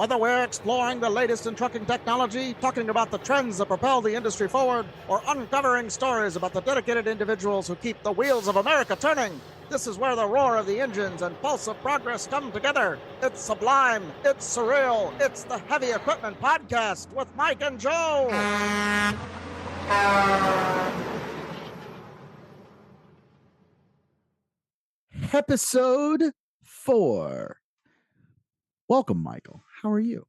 Whether we're exploring the latest in trucking technology, talking about the trends that propel the industry forward, or uncovering stories about the dedicated individuals who keep the wheels of America turning, this is where the roar of the engines and pulse of progress come together. It's sublime, it's surreal, it's the Heavy Equipment Podcast with Mike and Joe. Episode 4. Welcome, Michael. How are you?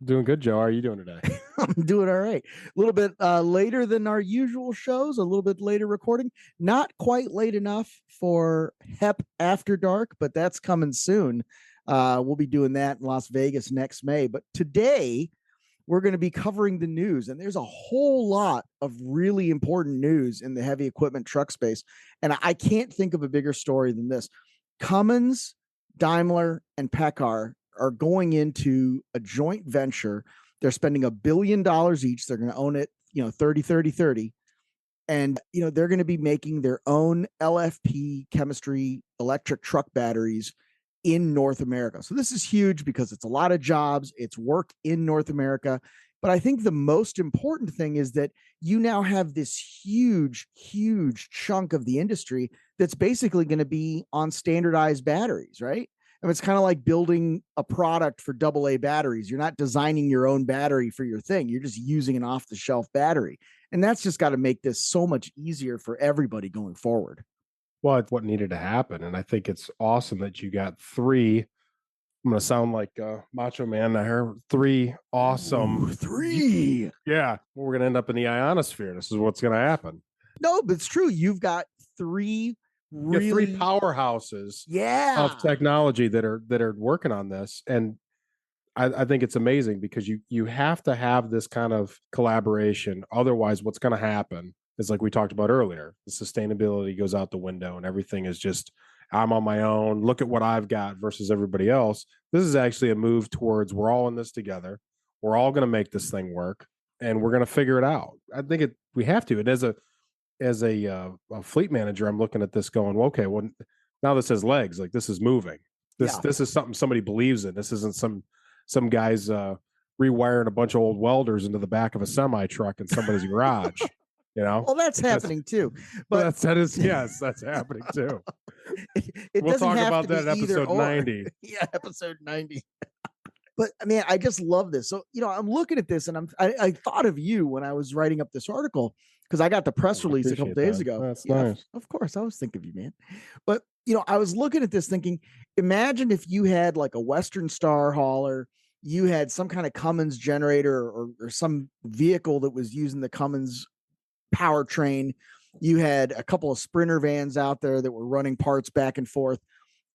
Doing good, Joe. How are you doing today? I'm doing all right. A little bit later than our usual shows, a little bit later recording. Not quite late enough for HEP After Dark, but that's coming soon. We'll be doing that in Las Vegas next May. But today, we're going to be covering the news, and there's a whole lot of really important news in the heavy equipment truck space. And I can't think of a bigger story than this. Cummins, Daimler, and PACCAR are going into a joint venture. They're spending $1 billion each. They're going to own it, 30. And, they're going to be making their own LFP chemistry electric truck batteries in North America. So this is huge because it's a lot of jobs. It's work in North America. But I think the most important thing is that you now have this huge, huge chunk of the industry that's basically going to be on standardized batteries, right? And it's kind of like building a product for AA batteries. You're not designing your own battery for your thing. You're just using an off-the-shelf battery. And that's just got to make this so much easier for everybody going forward. Well, it's what needed to happen. And I think it's awesome that you got 3. I'm going to sound like Macho Man. I heard 3 awesome. 3. Yeah. We're going to end up in the ionosphere. This is what's going to happen. No, but it's true. You've got 3 really 3 powerhouses of technology that are working on this. And I think it's amazing because you have to have this kind of collaboration. Otherwise, what's going to happen is, like we talked about earlier, the sustainability goes out the window and everything is just, I'm on my own. Look at what I've got versus everybody else. This is actually a move towards we're all in this together. We're all going to make this thing work and we're going to figure it out. I think we have to. And as a fleet manager, I'm looking at this going, well, okay, well, now this has legs. Like, this is moving. This is something somebody believes in. This isn't some guys rewiring a bunch of old welders into the back of a semi truck in somebody's garage. Well, that's happening too. But that's happening too. We'll talk about that in episode 90. Yeah, episode 90. But I mean, I just love this. So, I'm looking at this and I thought of you when I was writing up this article because I got the press release a couple days ago. That's nice. Of course, I always think of you, man. But, I was looking at this thinking, imagine if you had like a Western Star hauler, you had some kind of Cummins generator or some vehicle that was using the Cummins powertrain. You had a couple of Sprinter vans out there that were running parts back and forth,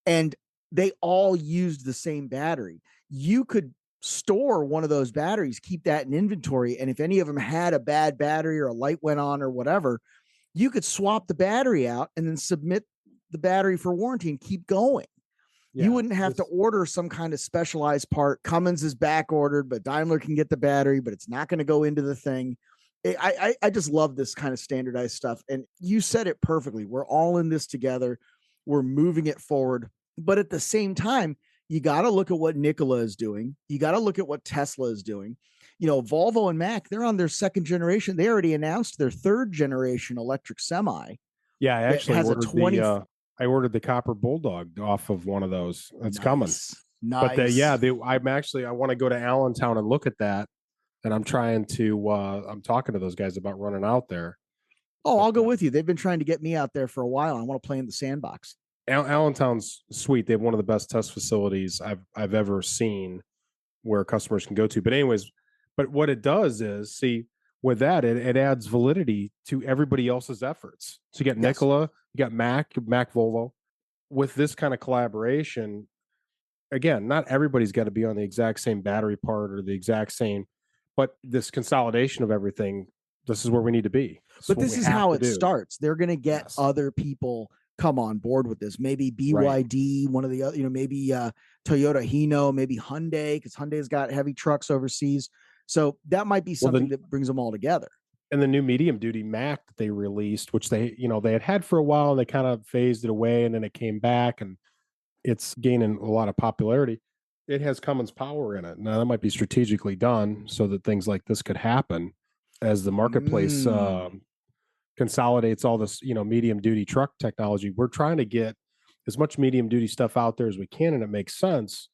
and they all used the same battery. You could store one of those batteries, keep that in inventory, and if any of them had a bad battery or a light went on or whatever, you could swap the battery out and then submit the battery for warranty and keep going. Yeah, you wouldn't have to order some kind of specialized part. Cummins is back ordered, but Daimler can get the battery, but it's not going to go into the thing. I just love this kind of standardized stuff. And you said it perfectly. We're all in this together. We're moving it forward. But at the same time, you got to look at what Nikola is doing. You got to look at what Tesla is doing. Volvo and Mack, they're on their 2nd generation. They already announced their 3rd generation electric semi. Yeah, I actually ordered the Copper Bulldog off of one of those. It's coming. Nice. But I want to go to Allentown and look at that. And I'm trying to, I'm talking to those guys about running out there. Oh, I'll go with you. They've been trying to get me out there for a while. I want to play in the sandbox. Allentown's sweet. They have one of the best test facilities I've ever seen where customers can go to. But anyways, what it does is, see, with that, it adds validity to everybody else's efforts. So you got Nikola, you got Mack Volvo. With this kind of collaboration, again, not everybody's got to be on the exact same battery part or the exact same. But this consolidation of everything, this is where we need to be. But this is how it starts. They're going to get other people come on board with this. Maybe BYD, one of the other, maybe Toyota Hino, maybe Hyundai, because Hyundai's got heavy trucks overseas. So that might be something that brings them all together. And the new medium duty Mack that they released, which they had for a while, and they kind of phased it away, and then it came back, and it's gaining a lot of popularity. it has Cummins power in it. Now that might be strategically done so that things like this could happen as the marketplace Mm. consolidates all this, medium duty truck technology. We're trying to get as much medium duty stuff out there as we can, and it makes sense.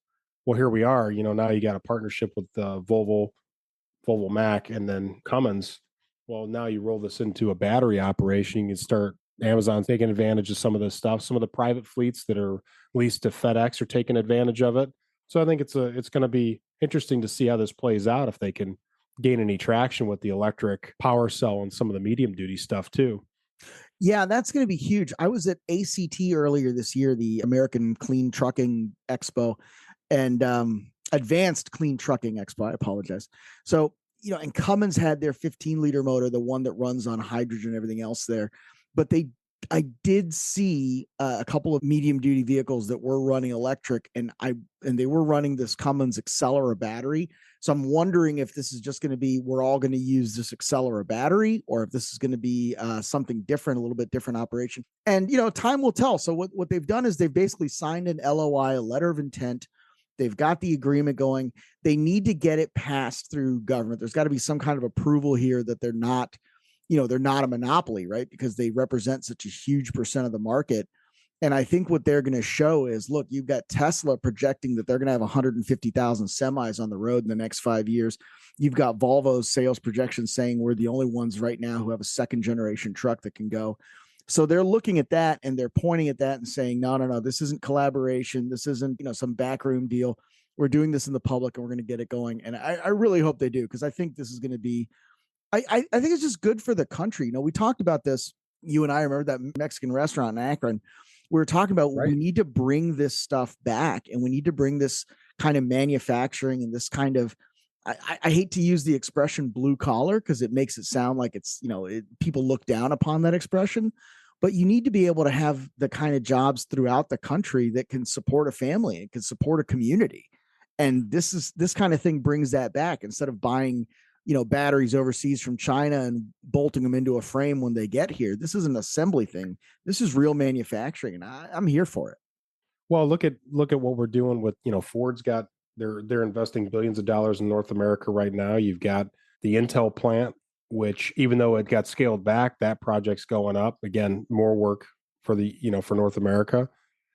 Well, here we are. Now you got a partnership with Volvo Mac, and then Cummins. Well, now you roll this into a battery operation. You can start Amazon taking advantage of some of this stuff. Some of the private fleets that are leased to FedEx are taking advantage of it. So I think it's going to be interesting to see how this plays out if they can gain any traction with the electric power cell and some of the medium duty stuff too. Yeah, that's going to be huge. I was at ACT earlier this year, the American Clean Trucking Expo, and Advanced Clean Trucking Expo. I apologize. So, and Cummins had their 15-liter motor, the one that runs on hydrogen and everything else there. But I did see a couple of medium duty vehicles that were running electric, and they were running this Cummins Accelera battery. So I'm wondering if this is just going to be we're all going to use this Accelera battery, or if this is going to be something different, a little bit different operation. And time will tell. So what they've done is they've basically signed an LOI, a letter of intent. They've got the agreement going. They need to get it passed through government. There's got to be some kind of approval here that they're not a monopoly, right? Because they represent such a huge percent of the market. And I think what they're going to show is, look, you've got Tesla projecting that they're going to have 150,000 semis on the road in the next 5 years. You've got Volvo's sales projections saying we're the only ones right now who have a second generation truck that can go. So they're looking at that and they're pointing at that and saying, no, no, no, this isn't collaboration. This isn't, some backroom deal. We're doing this in the public and we're going to get it going. And I really hope they do, because I think this is going to be, I think it's just good for the country. We talked about this, you and I remember that Mexican restaurant in Akron. We were talking about we Right. need to bring this stuff back, and we need to bring this kind of manufacturing and this kind of, I hate to use the expression blue collar because it makes it sound like it's, people look down upon that expression, but you need to be able to have the kind of jobs throughout the country that can support a family and can support a community. And this kind of thing brings that back, instead of buying, batteries overseas from China and bolting them into a frame when they get here. This is an assembly thing. This is real manufacturing, and I'm here for it. Well, look at what we're doing with, Ford's got they're investing billions of dollars in North America right now. You've got the Intel plant, which even though it got scaled back, that project's going up. Again, more work for for North America.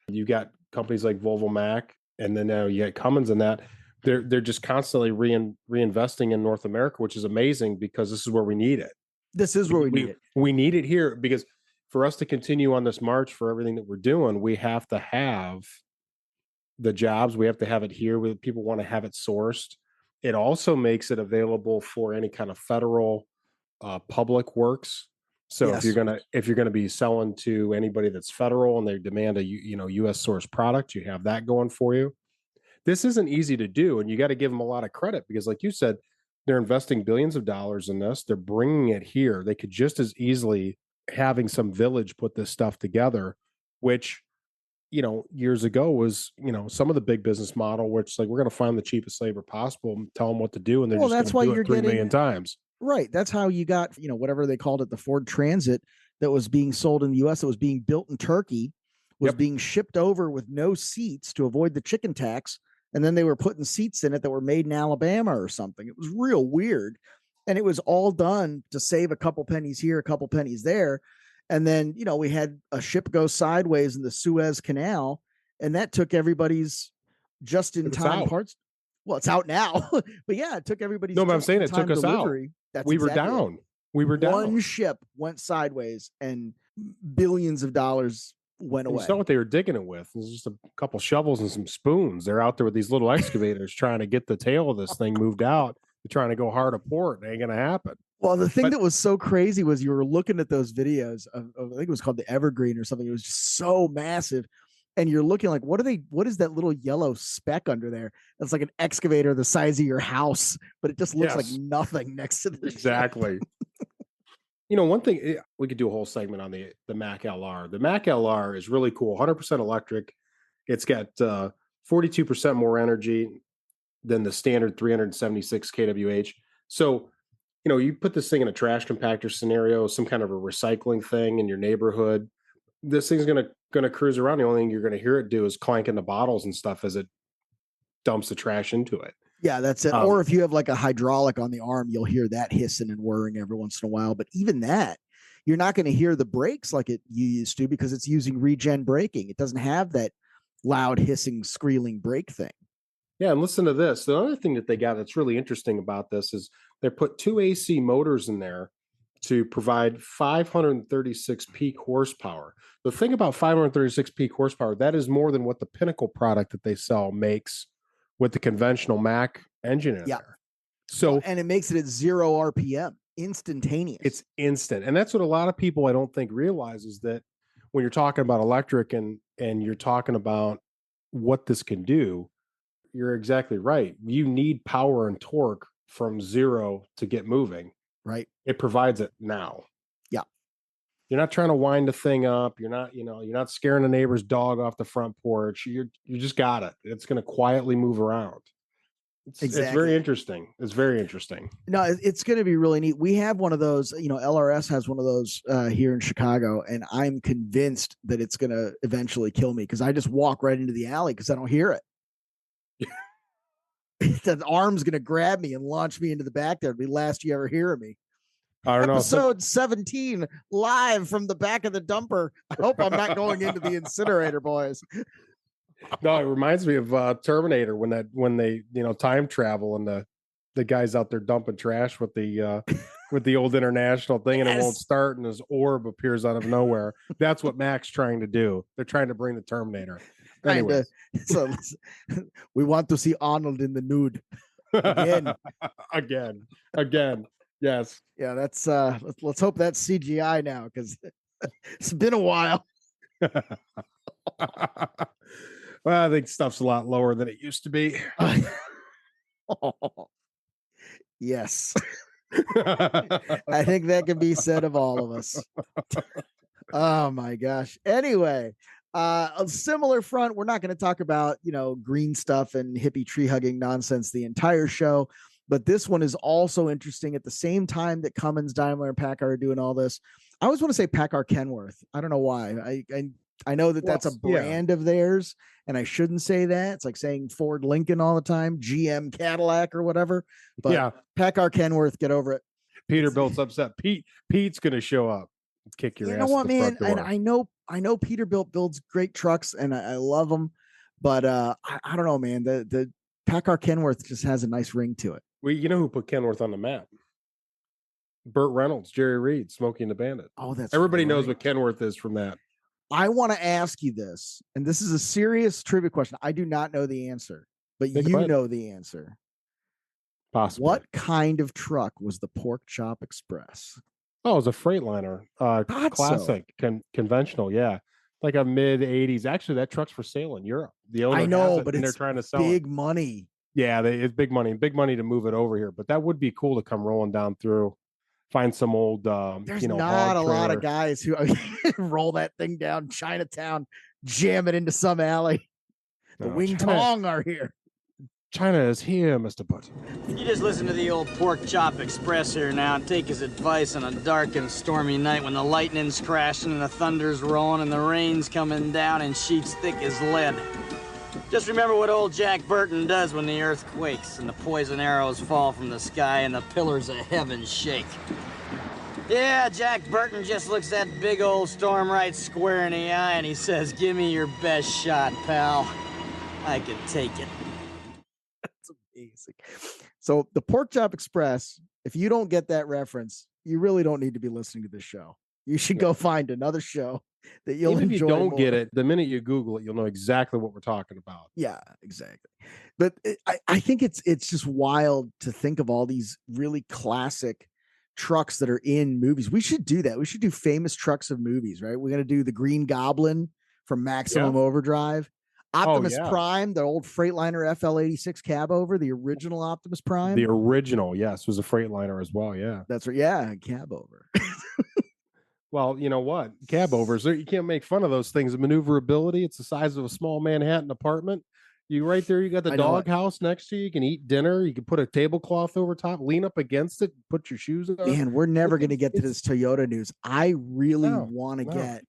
You got companies like Volvo Mac, and then now you got Cummins and that. They're just constantly reinvesting in North America, which is amazing because this is where we need it. This is where we need it. We need it here because for us to continue on this march for everything that we're doing, we have to have the jobs. We have to have it here where people want to have it sourced. It also makes it available for any kind of federal public works. So Yes. if you're gonna be selling to anybody that's federal and they demand a U.S. source product, you have that going for you. This isn't easy to do, and you got to give them a lot of credit because, like you said, they're investing billions of dollars in this. They're bringing it here. They could just as easily having some village put this stuff together, which years ago was some of the big business model, which like we're going to find the cheapest labor possible and tell them what to do, and they're Well, just going that's to why do you're it 3 million getting times. right. That's how you got, whatever they called it, the Ford Transit that was being sold in the US, that was being built in Turkey, was Yep. being shipped over with no seats to avoid the chicken tax. And then they were putting seats in it that were made in Alabama or something. It was real weird. And it was all done to save a couple pennies here, a couple pennies there. And then, we had a ship go sideways in the Suez Canal, and that took everybody's just in It's time out. parts. Well, it's out now, but yeah, it took everybody's No, but I'm just saying in it took time us out. delivery. That's We were exactly it. down. We were down. One ship went sideways and billions of dollars went And you saw away. what they were digging it with. It was just a couple shovels and some spoons. They're out there with these little excavators trying to get the tail of this thing moved out. They're trying to go hard to port. It ain't going to happen. Well, the thing But that was so crazy was you were looking at those videos of I think it was called the Evergreen or something. It was just so massive. And you're looking like, what is that little yellow speck under there? It's like an excavator the size of your house, but it just looks like yes, nothing next to the ship. exactly. One thing we could do a whole segment on the Mac LR. The Mac LR is really cool. 100% electric. It's got 42% more energy than the standard 376 kWh. So, you put this thing in a trash compactor scenario, some kind of a recycling thing in your neighborhood. This thing's gonna cruise around. The only thing you're gonna hear it do is clanking the bottles and stuff as it dumps the trash into it. Yeah, that's it. Or if you have like a hydraulic on the arm, you'll hear that hissing and whirring every once in a while. But even that, you're not going to hear the brakes like you used to because it's using regen braking. It doesn't have that loud hissing, squealing brake thing. Yeah, and listen to this. The other thing that they got that's really interesting about this is they put 2 AC motors in there to provide 536 peak horsepower. The thing about 536 peak horsepower, that is more than what the Pinnacle product that they sell makes with the conventional Mac engine in there. So, and it makes it at 0 RPM, instantaneous. It's instant. And that's what a lot of people I don't think realize is that when you're talking about electric and you're talking about what this can do, you're exactly right. You need power and torque from 0 to get moving. Right. It provides it now. Yeah. You're not trying to wind the thing up. You're not, you're not scaring the neighbor's dog off the front porch. You just got it. It's going to quietly move around. It's very interesting. It's very interesting. No, it's going to be really neat. We have one of those, LRS has one of those here in Chicago, and I'm convinced that it's going to eventually kill me because I just walk right into the alley because I don't hear it. That arm's going to grab me and launch me into the back there. It'll be last you ever hear of me. I don't know. Episode 17 live from the back of the dumper. I hope I'm not going into the incinerator, boys. No, it reminds me of Terminator when they time travel and the guy's out there dumping trash with the old international thing, and it won't start, and his orb appears out of nowhere. That's what Mac's trying to do. They're trying to bring the Terminator. Anyway, so we want to see Arnold in the nude again. again. Yes. Yeah, that's let's hope that's CGI now because it's been a while. Well, I think stuff's a lot lower than it used to be. Yes. I think that can be said of all of us. Oh my gosh. Anyway, a similar front, we're not going to talk about, green stuff and hippie tree hugging nonsense the entire show, but this one is also interesting at the same time that Cummins, Daimler, and Packard are doing all this. I always want to say Packard Kenworth. I don't know why. I know that that's a brand of theirs, and I shouldn't say that. It's like saying Ford Lincoln all the time, GM Cadillac or whatever. But yeah, Packard Kenworth, get over it. Peterbilt's upset. Pete's going to show up, kick your ass. You know what, man? And I know Peterbilt builds great trucks, and I love them, but I don't know, man. The Packard Kenworth just has a nice ring to it. Well, you know who put Kenworth on the map? Burt Reynolds, Jerry Reed, Smokey and the Bandit. Oh, that's everybody knows what Kenworth is from that. I want to ask you this, and this is a serious trivia question. I do not know the answer, but you know the answer. Possibly. What kind of truck was the Pork Chop Express? Oh, it was a Freightliner, classic, conventional, yeah, like a mid '80s. Actually, that truck's for sale in Europe. The owner, I know, but they're trying to sell big money. Yeah, it's big money to move it over here. But that would be cool to come rolling down through. Find some old, there's not a lot of guys who roll that thing down Chinatown, jam it into some alley. The Wing Tong are here. China is here, Mr. Butt. You just listen to the old Pork Chop Express here now and take his advice on a dark and stormy night when the lightning's crashing and the thunder's rolling and the rain's coming down in sheets thick as lead. Just remember what old Jack Burton does when the earth quakes and the poison arrows fall from the sky and the pillars of heaven shake. Yeah, Jack Burton just looks that big old storm right square in the eye and he says, "Give me your best shot, pal. I can take it." That's amazing. So the Pork Chop Express, if you don't get that reference, you really don't need to be listening to this show. You should go find another show that you'll enjoy. If you don't get it, the minute you Google it, you'll know exactly what we're talking about. Yeah, exactly. But I think it's just wild to think of all these really classic trucks that are in movies. We should do that. We should do famous trucks of movies, right? We're going to do the Green Goblin from Maximum Overdrive. Optimus Prime, the old Freightliner FL86 cab over, the original Optimus Prime. The original, yes, was a Freightliner as well. Yeah. That's right. Yeah, cab over. Well, you know what? Cab overs, you can't make fun of those things. Maneuverability, it's the size of a small Manhattan apartment. You right there, you got the doghouse next to you. You can eat dinner. You can put a tablecloth over top, lean up against it, put your shoes on. Man, we're never going to get to this Toyota news. I really want to get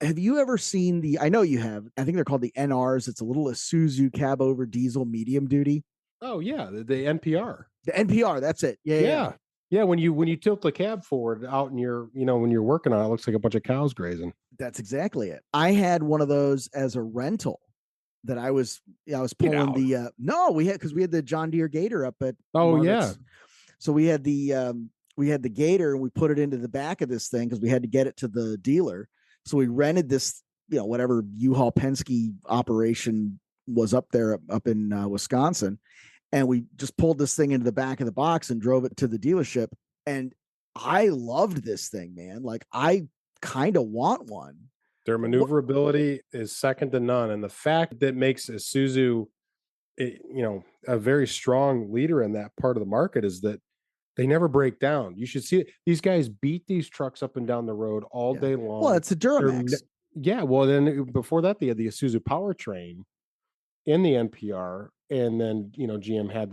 have you ever seen I know you have, I think they're called the NRs. It's a little Isuzu cab over diesel medium duty. Oh yeah, the NPR. The NPR, that's it. Yeah. Yeah. Yeah, when you tilt the cab forward out in your, when you're working on it, it looks like a bunch of cows grazing. That's exactly it. I had one of those as a rental that I was pulling no, we had the John Deere Gator up at Margaret's. So we had the Gator and we put it into the back of this thing because we had to get it to the dealer. So we rented this, whatever U-Haul Penske operation was up there up in Wisconsin. And we just pulled this thing into the back of the box and drove it to the dealership. And I loved this thing, man. Like, I kind of want one. Their maneuverability is second to none. And the fact that makes Isuzu, a very strong leader in that part of the market is that they never break down. You should see it. These guys beat these trucks up and down the road all day long. Well, it's a Duramax. Well, then before that, they had the Isuzu powertrain in the NPR. And then, GM had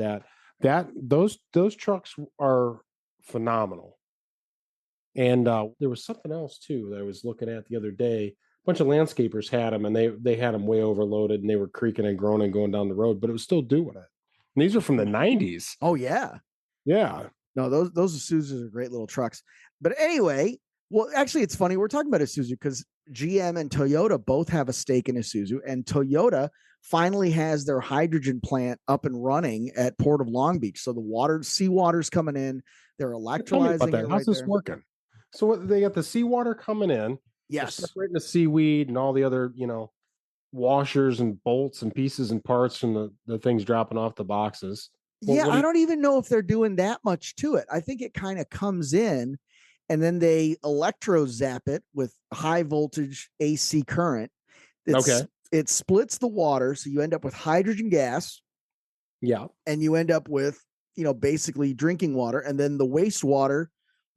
those trucks are phenomenal. And there was something else too that I was looking at the other day. A bunch of landscapers had them, and they had them way overloaded, and they were creaking and groaning going down the road, but it was still doing it. And these are from the 90s. Oh yeah. Yeah. No, those Isuzus are great little trucks. But anyway, well, actually, it's funny. We're talking about Isuzu because GM and Toyota both have a stake in Isuzu, and Toyota finally has their hydrogen plant up and running at Port of Long Beach. So the seawater's coming in. They're electrolyzing it. How's this working? So they got the seawater coming in. Yes. Separating the seaweed and all the other, washers and bolts and pieces and parts from the things dropping off the boxes. Well, I don't even know if they're doing that much to it. I think it kind of comes in and then they electro zap it with high voltage AC current. It splits the water. So you end up with hydrogen gas. Yeah. And you end up with, basically drinking water. And then the wastewater,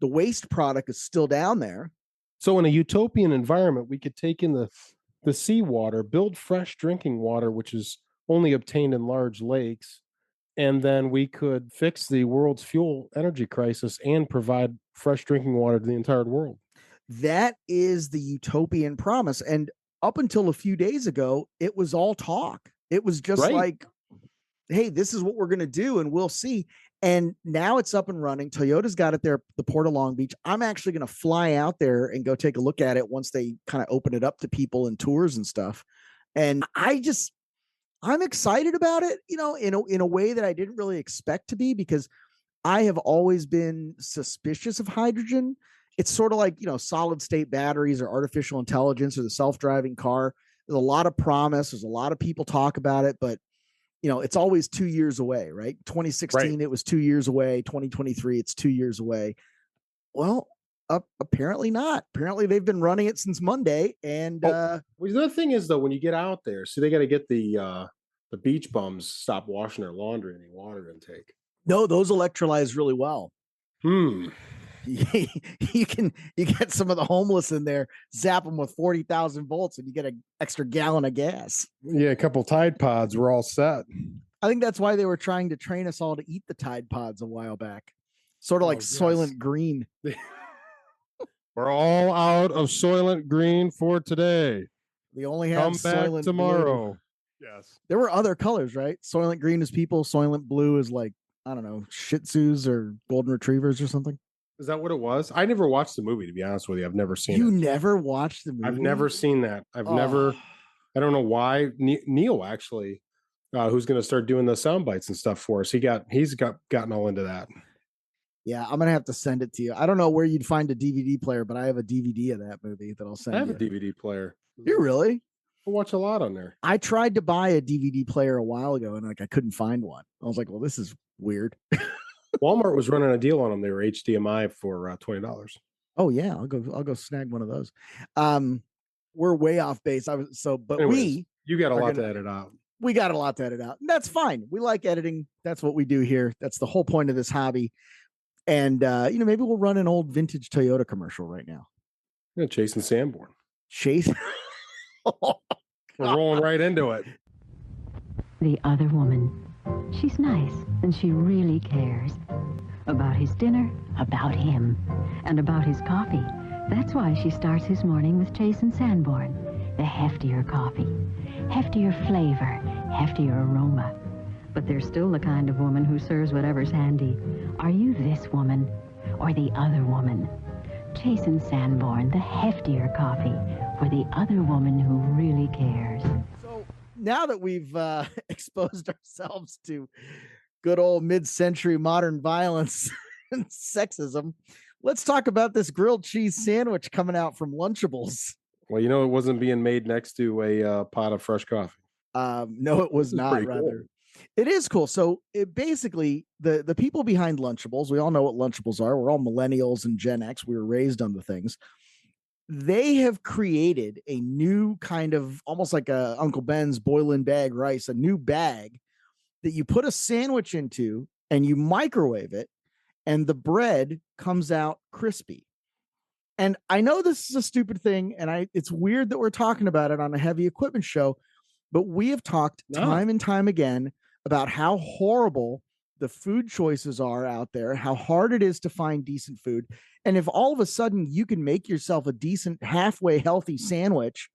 the waste product is still down there. So in a utopian environment, we could take in the seawater, build fresh drinking water, which is only obtained in large lakes. And then we could fix the world's fuel energy crisis and provide fresh drinking water to the entire world. That is the utopian promise. And up until a few days ago, it was all talk. It was just like, hey, this is what we're going to do and we'll see. And now it's up and running. Toyota's got it there, the Port of Long Beach. I'm actually going to fly out there and go take a look at it once they kind of open it up to people and tours and stuff. And I'm excited about it, in a way that I didn't really expect to be, because I have always been suspicious of hydrogen. It's sort of like, solid state batteries or artificial intelligence or the self-driving car. There's a lot of promise. There's a lot of people talk about it, but it's always 2 years away, right? 2016, It was 2 years away. 2023, it's 2 years away. Well, apparently not. Apparently they've been running it since Monday. And well, the other thing is, though, when you get out there, so they got to get the beach bums stop washing their laundry and water intake. No, those electrolyze really well. You get some of the homeless in there, zap them with 40,000 volts, and you get an extra gallon of gas. Yeah, a couple Tide Pods, we're all set. I think that's why they were trying to train us all to eat the Tide Pods a while back. Sort of like Soylent Green. We're all out of Soylent Green for today. We only have Soylent tomorrow. Blue. Yes. There were other colors, right? Soylent Green is people. Soylent Blue is like, I don't know, Shih Tzus or Golden Retrievers or something. Is that what it was? I never watched the movie, to be honest with you. I've never seen it. You never watched the movie? I've never seen that. I don't know why. Neil, actually, who's going to start doing the sound bites and stuff for us. He's gotten all into that. Yeah, I'm going to have to send it to you. I don't know where you'd find a DVD player, but I have a DVD of that movie that I'll send you. I have a DVD player. You really? I watch a lot on there. I tried to buy a DVD player a while ago and I couldn't find one. I was like, well, this is weird. Walmart was running a deal on them. They were HDMI for $20. Oh yeah, I'll go snag one of those. We're way off base. Anyways, you got a lot to edit out. We got a lot to edit out. That's fine. We like editing. That's what we do here. That's the whole point of this hobby. And maybe we'll run an old vintage Toyota commercial right now. Yeah, Chasing Sanborn. Chase. We're rolling right into it. The other woman. She's nice, and she really cares. About his dinner, about him, and about his coffee. That's why she starts his morning with Chase and Sanborn, the heftier coffee. Heftier flavor, heftier aroma. But they're still the kind of woman who serves whatever's handy. Are you this woman or the other woman? Chase and Sanborn, the heftier coffee for the other woman who really cares. So now that we've exposed ourselves to good old mid-century modern violence and sexism, let's talk about this grilled cheese sandwich coming out from Lunchables. Well, it wasn't being made next to a pot of fresh coffee. No, it was not. Rather, cool. It is cool. So it basically the people behind Lunchables, we all know what Lunchables are. We're all millennials and Gen X. We were raised on the things. They have created a new kind of almost like a Uncle Ben's boil-in bag rice, a new bag that you put a sandwich into and you microwave it, and the bread comes out crispy. And I know this is a stupid thing, and it's weird that we're talking about it on a heavy equipment show, but we have talked time and time again about how horrible the food choices are out there, how hard it is to find decent food. And if all of a sudden you can make yourself a decent, halfway healthy sandwich,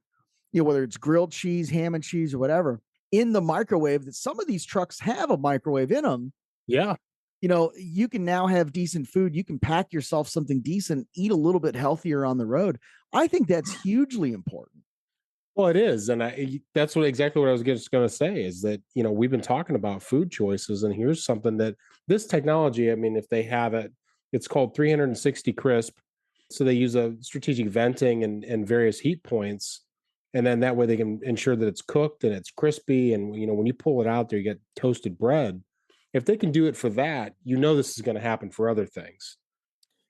whether it's grilled cheese, ham and cheese, or whatever, in the microwave, that some of these trucks have a microwave in them. Yeah. You can now have decent food. You can pack yourself something decent, eat a little bit healthier on the road. I think that's hugely important. Well, it is. And that's exactly what I was just going to say is that, we've been talking about food choices, and here's something that this technology, if they have it, it's called 360 crisp. So they use a strategic venting and various heat points. And then that way they can ensure that it's cooked and it's crispy. And, when you pull it out there, you get toasted bread. If they can do it for that, this is going to happen for other things.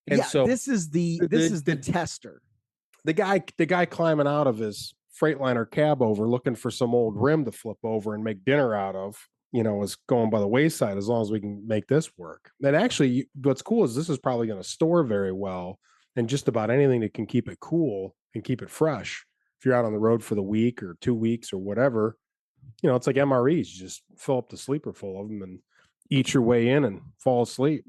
And so this is the tester. The guy climbing out of his Freightliner cab over looking for some old rim to flip over and make dinner out of, is going by the wayside as long as we can make this work. And actually, what's cool is this is probably going to store very well, and just about anything that can keep it cool and keep it fresh. If you're out on the road for the week or 2 weeks or whatever, it's like MREs. You just fill up the sleeper full of them and eat your way in and fall asleep.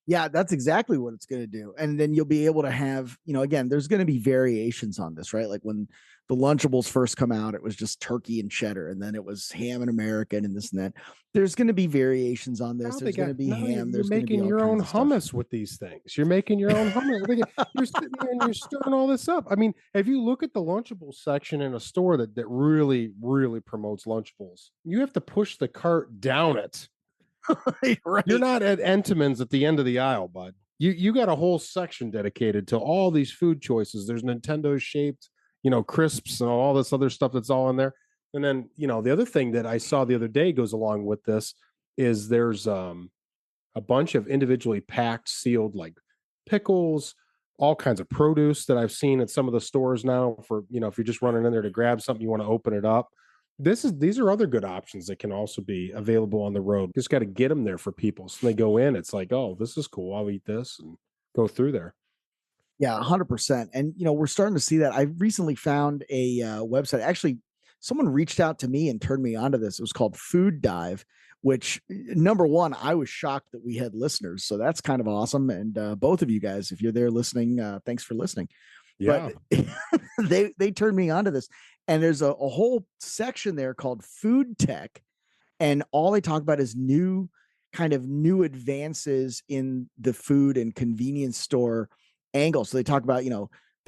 Yeah, that's exactly what it's going to do. And then you'll be able to have, again, there's going to be variations on this, right? Like when the Lunchables first come out, it was just turkey and cheddar, and then it was ham and American and this and that. There's going to be variations on this. There's going to be ham. There's going to be making your own hummus with these things. You're making your own hummus. You're sitting there and you're stirring all this up. If you look at the Lunchables section in a store that really, really promotes Lunchables, you have to push the cart down it. Right. You're not at Entenmann's at the end of the aisle, bud. You got a whole section dedicated to all these food choices. There's Nintendo shaped, crisps and all this other stuff that's all in there. And then, the other thing that I saw the other day goes along with this is there's a bunch of individually packed, sealed like pickles, all kinds of produce that I've seen at some of the stores now for, if you're just running in there to grab something, you want to open it up. These are other good options that can also be available on the road. Just got to get them there for people. So they go in, it's like, oh, this is cool. I'll eat this and go through there. Yeah, 100%. And, we're starting to see that. I recently found a website. Actually, someone reached out to me and turned me onto this. It was called Food Dive, which, number one, I was shocked that we had listeners. So that's kind of awesome. And both of you guys, if you're there listening, thanks for listening. Yeah. But they turned me onto this. And there's a whole section there called Food Tech. And all they talk about is new advances in the food and convenience store angle. So they talk about,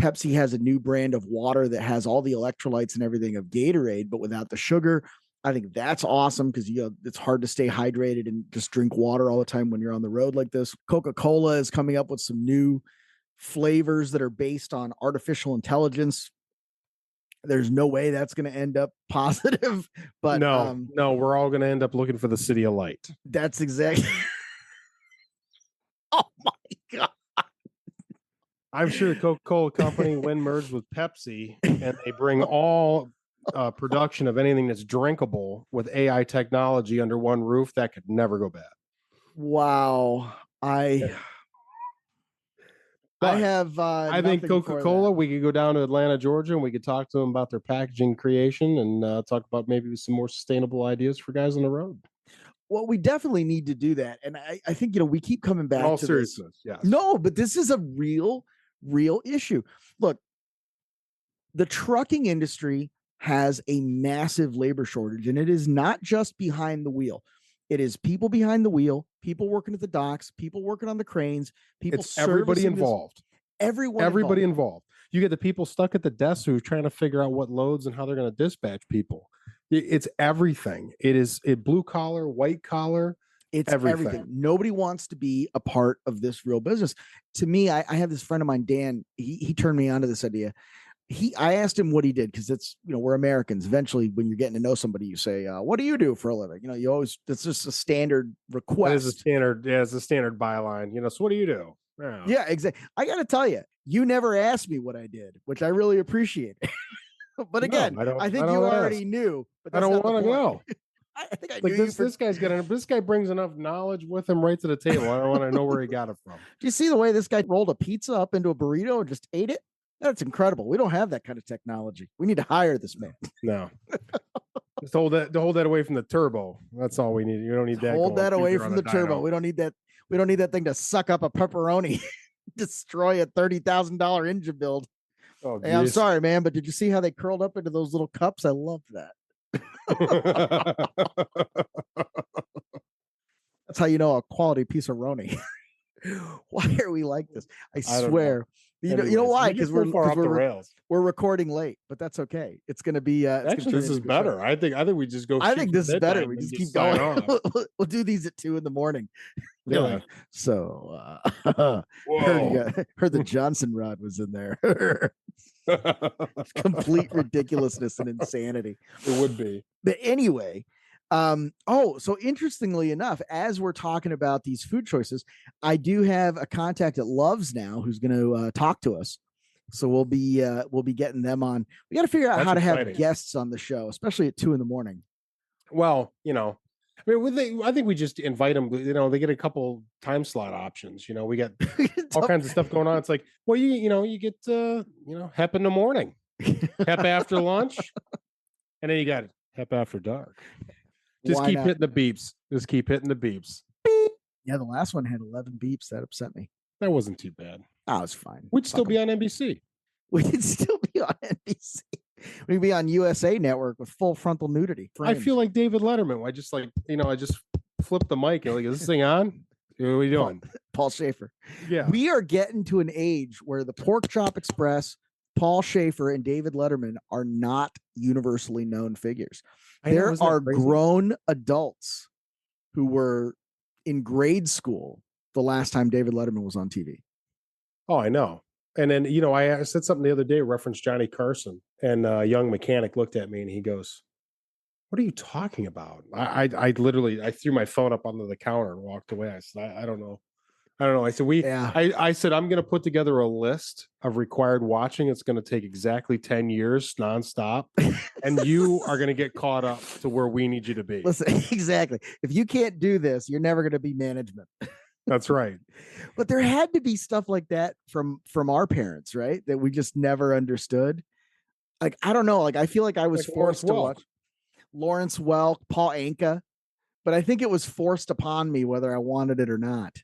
Pepsi has a new brand of water that has all the electrolytes and everything of Gatorade, but without the sugar. I think that's awesome because it's hard to stay hydrated and just drink water all the time when you're on the road like this. Coca-Cola is coming up with some new flavors that are based on artificial intelligence. There's no way that's going to end up positive, but no, we're all going to end up looking for the city of light. That's exactly. Oh my God. I'm sure the Coca-Cola company, when merged with Pepsi, and they bring all production of anything that's drinkable with AI technology under one roof, that could never go bad. Wow. I think Coca-Cola, we could go down to Atlanta, Georgia, and we could talk to them about their packaging creation and talk about maybe some more sustainable ideas for guys on the road. Well, we definitely need to do that. And I think, we keep coming back in all to seriousness. This. Yes. No, but this is a real real issue. Look, the trucking industry has a massive labor shortage, and it is not just behind the wheel. It is people behind the wheel, people working at the docks, people working on the cranes, people It's everybody involved. Everybody involved. You get the people stuck at the desk who are trying to figure out what loads and how they're going to dispatch people. It's everything. It blue collar, white collar. It's everything. Nobody wants to be a part of this real business. To me, I have this friend of mine, Dan. He turned me on to this idea. I asked him what he did, because it's, we're Americans. Eventually, when you're getting to know somebody, you say, what do you do for a living? You always, that's just a standard request. It's a standard, it's a standard byline. So what do you do? Yeah, exactly. I got to tell you, you never asked me what I did, which I really appreciate. But again, I think you already knew. But I don't want to know. I think I like knew this guy brings enough knowledge with him right to the table. I don't want to know where he got it from. Do you see the way this guy rolled a pizza up into a burrito and just ate it? That's incredible. We don't have that kind of technology. We need to hire this man. No. Just hold that away from the turbo. That's all we need. You don't need that. Hold that away from the turbo. We don't need that. We don't need that thing to suck up a pepperoni, destroy a $30,000 engine build. Oh, hey, I'm sorry, man, but did you see how they curled up into those little cups? I love that. That's how you know a quality piece of roni. Why are we like this? I swear. You know why? Because we're recording late, but that's okay. It's going to be. Actually, this is better. I think we just go. I think this is better. We just keep going. We'll do these at 2 a.m. Yeah. So heard the Johnson rod was in there. Complete ridiculousness and insanity. It would be. But anyway. So interestingly enough, as we're talking about these food choices, I do have a contact at Love's now who's going to talk to us. So we'll be getting them on. We got to figure out how to have guests on the show, especially at 2 a.m. Well, I think we just invite them. They get a couple time slot options. We got all kinds of stuff going on. It's like, well, you get HEP in the morning, HEP after lunch, and then you got HEP after dark. Just keep hitting the beeps. Just keep hitting the beeps. Beep. Yeah, the last one had 11 beeps. That upset me. That wasn't too bad. Oh, it's fine. We'd still be on NBC. We could still be on NBC. We'd be on USA Network with full frontal nudity. Frames. I feel like David Letterman. I just flipped the mic and is this thing on? What are we doing? Paul Schaefer. Yeah. We are getting to an age where the Pork Chop Express, Paul Schaefer, and David Letterman are not universally known figures. There are grown adults who were in grade school the last time David Letterman was on TV. Oh, I know. And then, I said something the other day, referenced Johnny Carson, and a young mechanic looked at me and he goes, "What are you talking about?" I literally threw my phone up onto the counter and walked away. I said, I don't know. I said, I said, I'm going to put together a list of required watching. It's going to take exactly 10 years nonstop. And you are going to get caught up to where we need you to be. Listen, exactly. If you can't do this, you're never going to be management. That's right. But there had to be stuff like that from our parents, right? That we just never understood. Like, I don't know. Like, I feel like I was forced to watch Lawrence Welk, Paul Anka, but I think it was forced upon me whether I wanted it or not.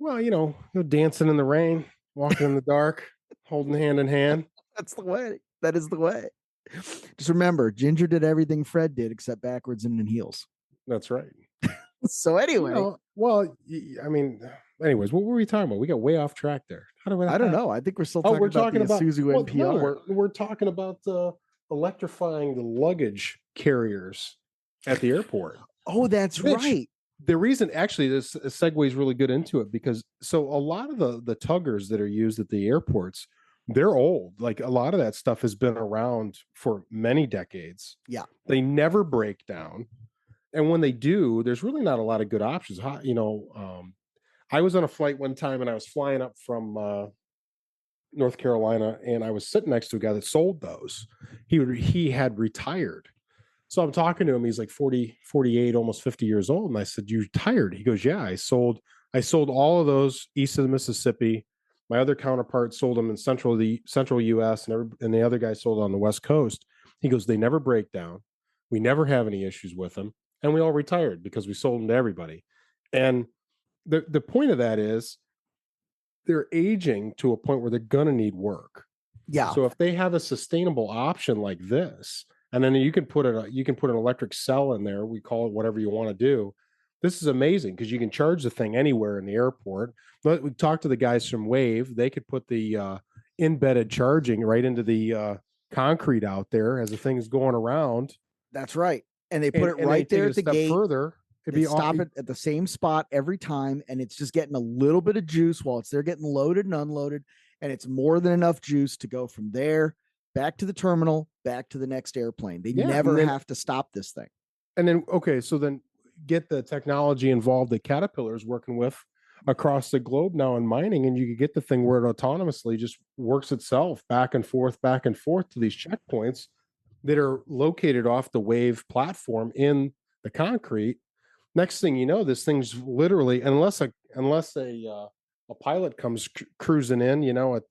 Well, dancing in the rain, walking in the dark, holding hand in hand. That's the way. That is the way. Just remember, Ginger did everything Fred did except backwards and in heels. That's right. So anyway. Anyways, what were we talking about? We got way off track there. I don't know. I think we're still talking about Isuzu NPR. No, we're talking about electrifying the luggage carriers at the airport. Oh, that's right. The reason, actually, this segues really good into it, because a lot of the tuggers that are used at the airports, they're old. Like, a lot of that stuff has been around for many decades. Yeah. They never break down. And when they do, there's really not a lot of good options. I was on a flight one time and I was flying up from North Carolina, and I was sitting next to a guy that sold those. He had retired. So I'm talking to him. He's like 40, 48, almost 50 years old. And I said, "You retired?" He goes, "Yeah, I sold all of those east of the Mississippi. My other counterpart sold them in central US, and the other guy sold on the West Coast." He goes, "They never break down. We never have any issues with them. And we all retired because we sold them to everybody." And the point of that is, they're aging to a point where they're gonna need work. Yeah. So if they have a sustainable option like this, and then you can put an electric cell in there, we call it whatever you want to do. This is amazing because you can charge the thing anywhere in the airport. But we talked to the guys from Wave. They could put the embedded charging right into the concrete out there as the thing's going around. That's right. And they put it right there at the gate. Further, they stop it at the same spot every time, and it's just getting a little bit of juice while it's there getting loaded and unloaded, and it's more than enough juice to go from there back to the terminal, back to the next airplane. They never have to stop this thing. And then, okay, so then get the technology involved that Caterpillar's working with across the globe now in mining, and you could get the thing where it autonomously just works itself back and forth to these checkpoints that are located off the Wave platform in the concrete. Next thing you know, this thing's literally, unless a pilot comes cruising in, at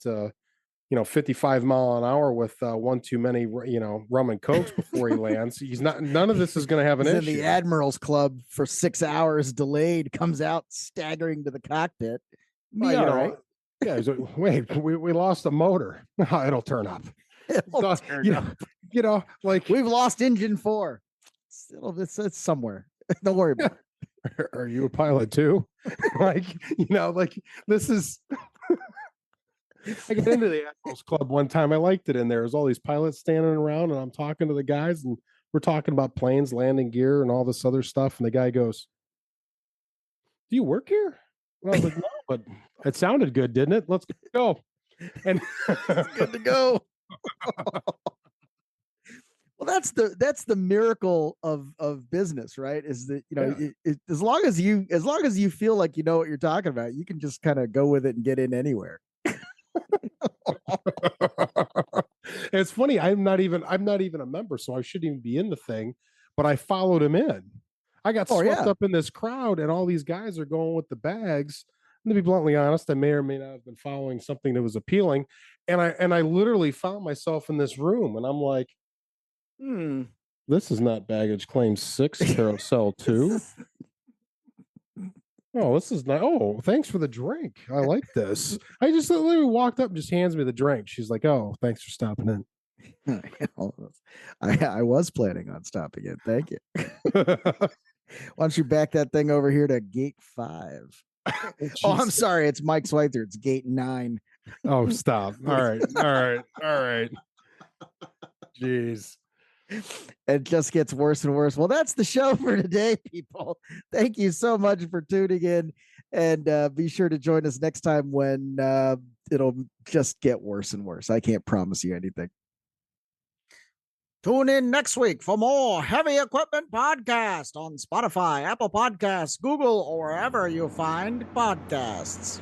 55 mile an hour with one too many, rum and cokes before he lands. None of this is going to have an issue. In the Admiral's Club for 6 hours delayed, comes out staggering to the cockpit. Well, right. Yeah, he's like, wait, we lost the motor. It'll turn up. Like we've lost engine 4. It's somewhere. Don't worry about it. Are you a pilot too? like this is. I got into the Admirals Club one time. I liked it in there. There's all these pilots standing around, and I'm talking to the guys, and we're talking about planes, landing gear, and all this other stuff. And the guy goes, "Do you work here?" And I was like, "No, but it sounded good, didn't it? Let's go." And it's good to go. Well, that's the miracle of business, right? Is that as long as you feel like you know what you're talking about, you can just kind of go with it and get in anywhere. It's funny. I'm not even a member, so I shouldn't even be in the thing. But I followed him in. I got swept up in this crowd, and all these guys are going with the bags. And to be bluntly honest, I may or may not have been following something that was appealing. And I literally found myself in this room, and I'm like, this is not baggage claim 6, carousel 2. Oh, this is nice. Oh, thanks for the drink. I like this. I just literally walked up and just hands me the drink. She's like, "Oh, thanks for stopping in." I was planning on stopping in. Thank you. Why don't you back that thing over here to gate 5? Oh, I'm sorry. It's Mike Schweitzer. It's gate 9. Oh, stop. All right. Jeez. It just gets worse and worse. Well, that's the show for today, people. Thank you so much for tuning in, and be sure to join us next time when it'll just get worse and worse. I can't promise you anything. Tune in next week for more Heavy Equipment Podcast on Spotify, Apple Podcasts, Google, or wherever you find podcasts.